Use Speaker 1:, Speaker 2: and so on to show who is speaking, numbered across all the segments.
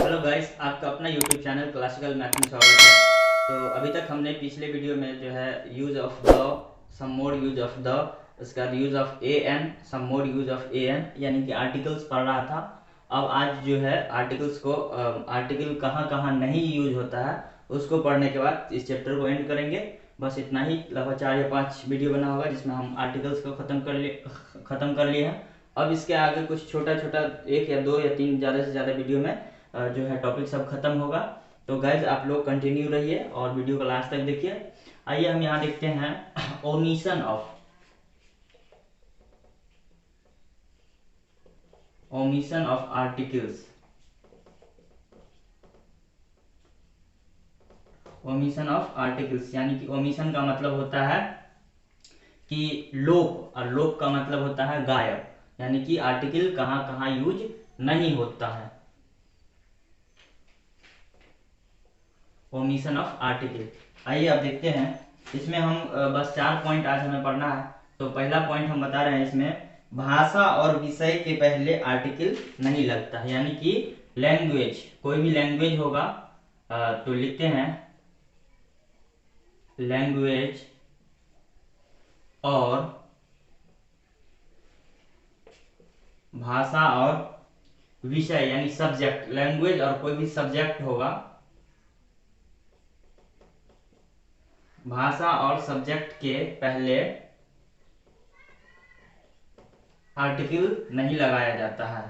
Speaker 1: Hello guys, आपका अपना YouTube channel classical math में स्वागत है। तो अभी तक हमने पिछले वीडियो में जो है use of the, some more use of the, उसका use of a an, some more use of a an यानी कि आर्टिकल्स पढ़ रहा था। अब आज जो है आर्टिकल्स को आर्टिकल कहाँ कहाँ नहीं यूज होता है उसको पढ़ने के बाद इस चैप्टर को एंड करेंगे। बस इतना ही, लगभग 4 या 5 वीडियो बना होगा जिसमें हम आर्टिकल्स को ख़त्म कर लिए हैं। अब इसके आगे कुछ छोटा छोटा 1 या 2 या 3 ज़्यादा से ज़्यादा वीडियो में जो है टॉपिक सब खत्म होगा। तो गाइज आप लोग कंटिन्यू रहिए और वीडियो को लास्ट तक देखिए। आइए हम यहाँ देखते हैं omission of articles. Omission of articles यानी कि ओमिशन का मतलब होता है कि लोप, और लोप का मतलब होता है गायब, यानी कि आर्टिकल कहाँ कहाँ यूज नहीं होता है। Omission of article. आइए अब देखते हैं। इसमें हम बस 4 पॉइंट आज हमें पढ़ना है। तो पहला पॉइंट हम बता रहे हैं, इसमें भाषा और विषय के पहले आर्टिकल नहीं लगता है, यानी कि लैंग्वेज, कोई भी लैंग्वेज होगा तो लिखते हैं लैंग्वेज और भाषा और विषय यानी सब्जेक्ट, लैंग्वेज और कोई भी सब्जेक्ट होगा, भाषा और सब्जेक्ट के पहले आर्टिकल नहीं लगाया जाता है।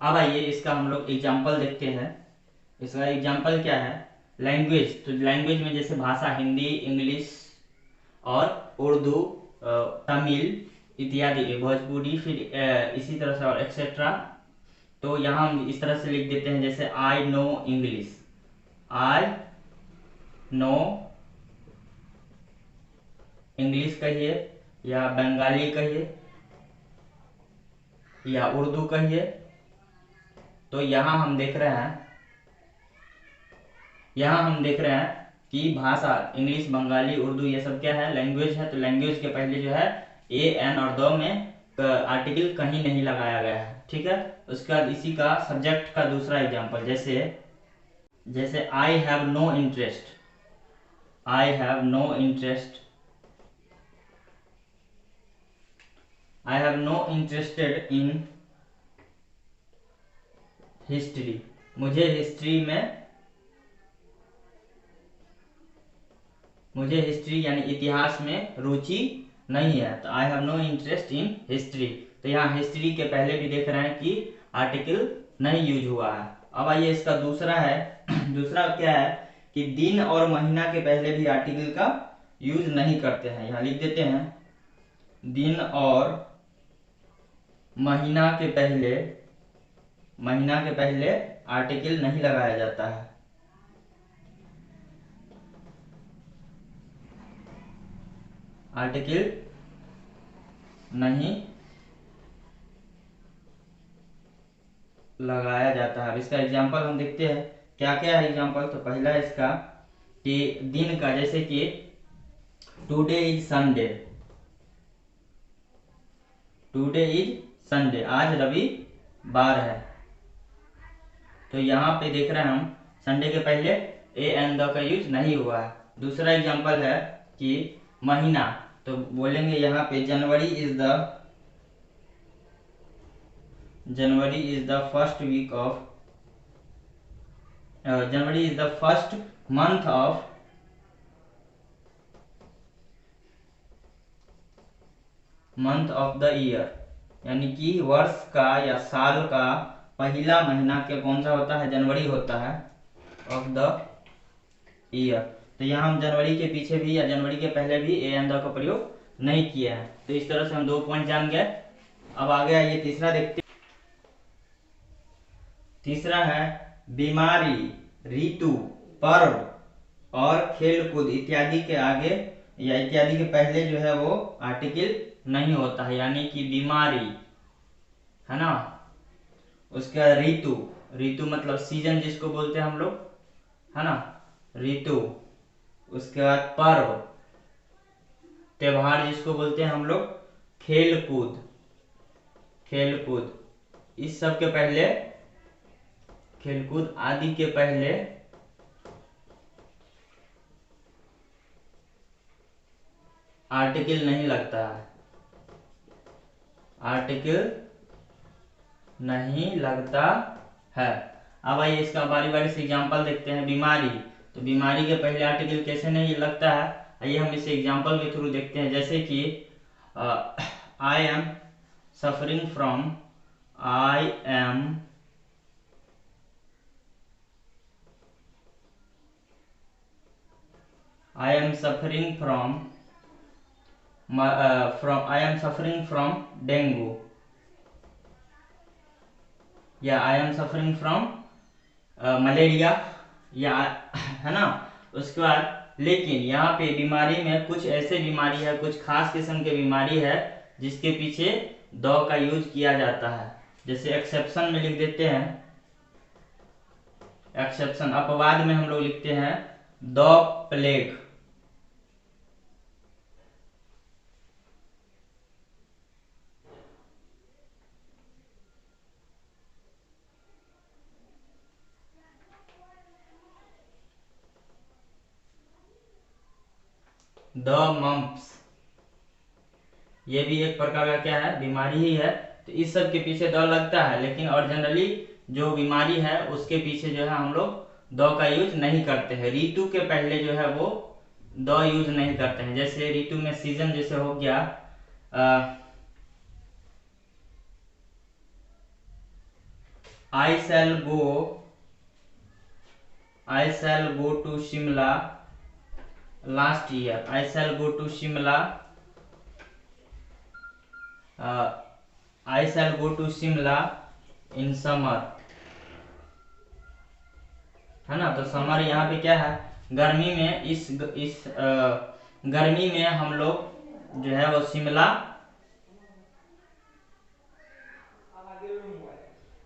Speaker 1: अब आइए इसका हम लोग एग्जाम्पल देखते हैं। इसका एग्जाम्पल क्या है? लैंग्वेज, तो लैंग्वेज में जैसे भाषा हिंदी, इंग्लिश और उर्दू, तमिल इत्यादि, भोजपुरी, फिर इसी तरह से और एक्सेट्रा। तो यहाँ हम इस तरह से लिख देते हैं, जैसे I know English, I know English कहिए, या बंगाली कहिए, या उर्दू कहिए। तो यहाँ हम देख रहे हैं कि भाषा इंग्लिश, बंगाली, उर्दू ये सब क्या है? लैंग्वेज है। तो लैंग्वेज के पहले जो है ए एन और द में आर्टिकल कहीं नहीं लगाया गया है, ठीक है। उसका इसी का सब्जेक्ट का दूसरा एग्जांपल, जैसे I have no interest, I have no interest, I have no interested in history, मुझे हिस्ट्री यानी इतिहास में रुचि नहीं है। तो I have no interest in history. तो यहाँ हिस्ट्री के पहले भी देख रहे हैं कि आर्टिकल नहीं यूज हुआ है। अब आइए इसका दूसरा है दूसरा क्या है कि दिन और महीना के पहले भी आर्टिकल का यूज नहीं करते हैं। यहाँ लिख देते हैं दिन और महीना के पहले आर्टिकल नहीं लगाया जाता है। आर्टिकल नहीं लगाया जाता है। इसका एग्जांपल हम देखते हैं क्या क्या है एग्जांपल। तो पहला इसका कि दिन का, जैसे कि today is Sunday, today is Sunday, आज रविवार है। तो यहाँ पे देख रहे हैं हम संडे के पहले ए एन द का यूज नहीं हुआ है। दूसरा एग्जांपल है कि महीना, तो बोलेंगे यहाँ पे January is the first week of, January is the first month of the year, यानी कि वर्ष का या साल का पहला महीना के कौन सा होता है? जनवरी होता है, ऑफ द ईयर। तो यहाँ हम जनवरी के पीछे भी या जनवरी के पहले भी ए एन द का प्रयोग नहीं किया है। तो इस तरह से हम 2 पॉइंट जान गए। अब आगे आइए तीसरा देखते। तीसरा है बीमारी, ऋतु, पर्व और खेल कूद इत्यादि के आगे या इत्यादि के पहले जो है वो आर्टिकल नहीं होता है, यानी कि बीमारी है ना, उसका ऋतु मतलब सीजन जिसको बोलते हैं हम लोग, है ना, ऋतु, उसके बाद पर्व, त्योहार जिसको बोलते हैं हम लोग, खेल कूद, खेल कूद, इस सब के पहले, खेलकूद आदि के पहले आर्टिकल नहीं लगता है, आर्टिकल नहीं लगता है। अब आइए इसका बारी बारी से एग्जांपल देखते हैं। बीमारी, तो बीमारी के पहले आर्टिकल कैसे नहीं लगता है, आइए हम इसे एग्जांपल के थ्रू देखते हैं। जैसे कि I am suffering from, I am suffering from I am suffering from dengue, या I am suffering from malaria, या है ना। उसके बाद लेकिन यहाँ पे बीमारी में कुछ ऐसे बीमारी है, कुछ खास किस्म की बीमारी है जिसके पीछे द का यूज किया जाता है। जैसे एक्सेप्शन में लिख देते हैं, एक्सेप्शन, अपवाद में हम लोग लिखते हैं द प्लेग, द मम्प्स, ये भी एक प्रकार का क्या है, बीमारी ही है। तो इस सब के पीछे द लगता है, लेकिन और जनरली जो बीमारी है उसके पीछे जो है हम लोग द का यूज नहीं करते हैं। ऋतु के पहले जो है वो द यूज नहीं करते हैं। जैसे ऋतु में सीजन जैसे हो गया, I shall go to Shimla last year, I shall go to Shimla, I shall go to Shimla in summer, है ना। तो समर यहाँ पे क्या है, गर्मी में, इस गर्मी में हम लोग जो है वो शिमला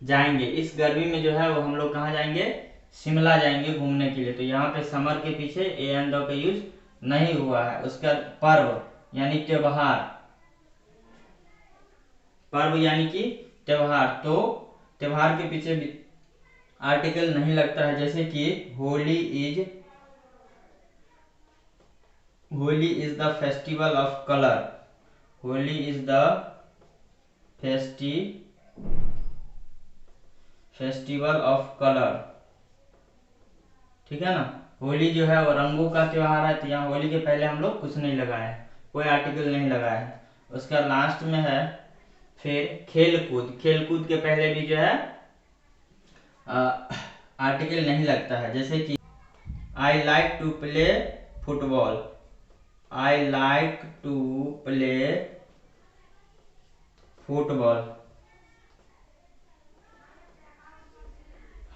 Speaker 1: जाएंगे। इस गर्मी में जो है वो हम लोग कहाँ जाएंगे, शिमला जाएंगे घूमने के लिए। तो यहाँ पे समर के पीछे ए एंड द का यूज नहीं हुआ है। उसका पर्व यानी त्योहार, पर्व यानी कि त्योहार, तो त्योहार के पीछे भी आर्टिकल नहीं लगता है। जैसे कि Holi is the festival of colour, Holi is the festival of colour, ठीक है ना। होली जो है वो रंगों का त्योहार है, तो यहाँ होली के पहले हम लोग कुछ नहीं लगाए हैं, कोई आर्टिकल नहीं लगाया है। उसका लास्ट में है फिर खेल कूद, खेल कूद के पहले भी जो है आर्टिकल नहीं लगता है। जैसे कि I like to play football, I like to play football,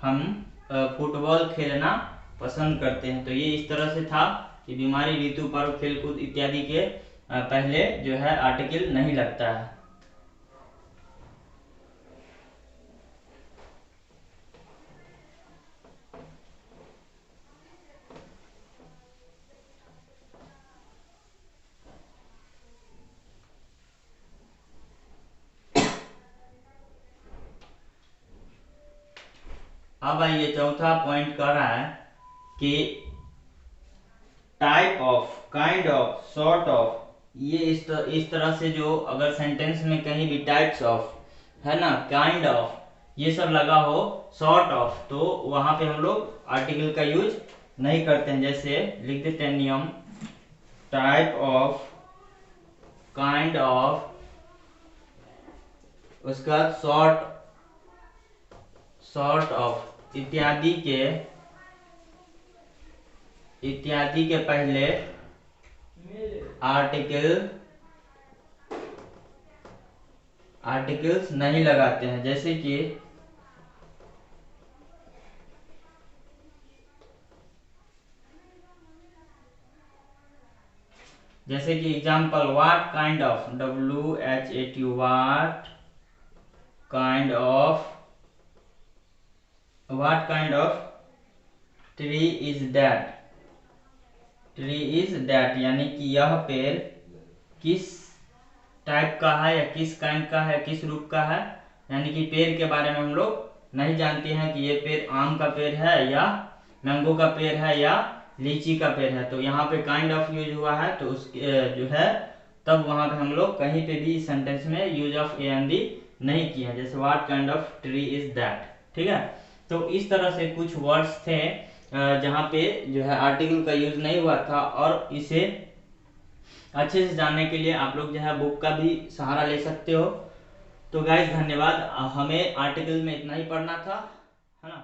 Speaker 1: हम फुटबॉल खेलना पसंद करते हैं। तो ये इस तरह से था कि बीमारी, ऋतु, पर्व, खेलकूद इत्यादि के पहले जो है आर्टिकल नहीं लगता है। अब आइए चौथा पॉइंट कर रहा है कि type of, kind of, sort of, ये इस तरह से जो अगर सेंटेंस में कहीं भी टाइप्स ऑफ, है ना, काइंड ऑफ, ये सब लगा हो, सॉर्ट ऑफ, तो वहां पे हम लोग आर्टिकल का यूज नहीं करते हैं। जैसे लिख देते हैं नियम, टाइप ऑफ, काइंड ऑफ, उसका सॉर्ट ऑफ इत्यादि के पहले आर्टिकल्स नहीं लगाते हैं। जैसे कि example, what kind of, WHAT, what kind of tree is that, tree is that, यानी कि यह पेड़ किस टाइप का है या किस काइंड का है, किस रूप का है। यानी कि पेड़ के बारे में हम लोग नहीं जानते हैं कि ये पेड़ आम का पेड़ है या मैंगो का पेड़ है या लीची का पेड़ है। तो यहाँ पे काइंड ऑफ यूज हुआ है, तो उस जो है तब वहां पे हम लोग कहीं पे भी सेंटेंस में use of a an the नहीं किए हैं, जैसे what kind of tree is that. ठीक है, तो इस तरह से कुछ वर्ड्स थे जहाँ पे जो है आर्टिकल का यूज नहीं हुआ था, और इसे अच्छे से जानने के लिए आप लोग जो है बुक का भी सहारा ले सकते हो। तो गाइस धन्यवाद, हमें आर्टिकल में इतना ही पढ़ना था, है ना।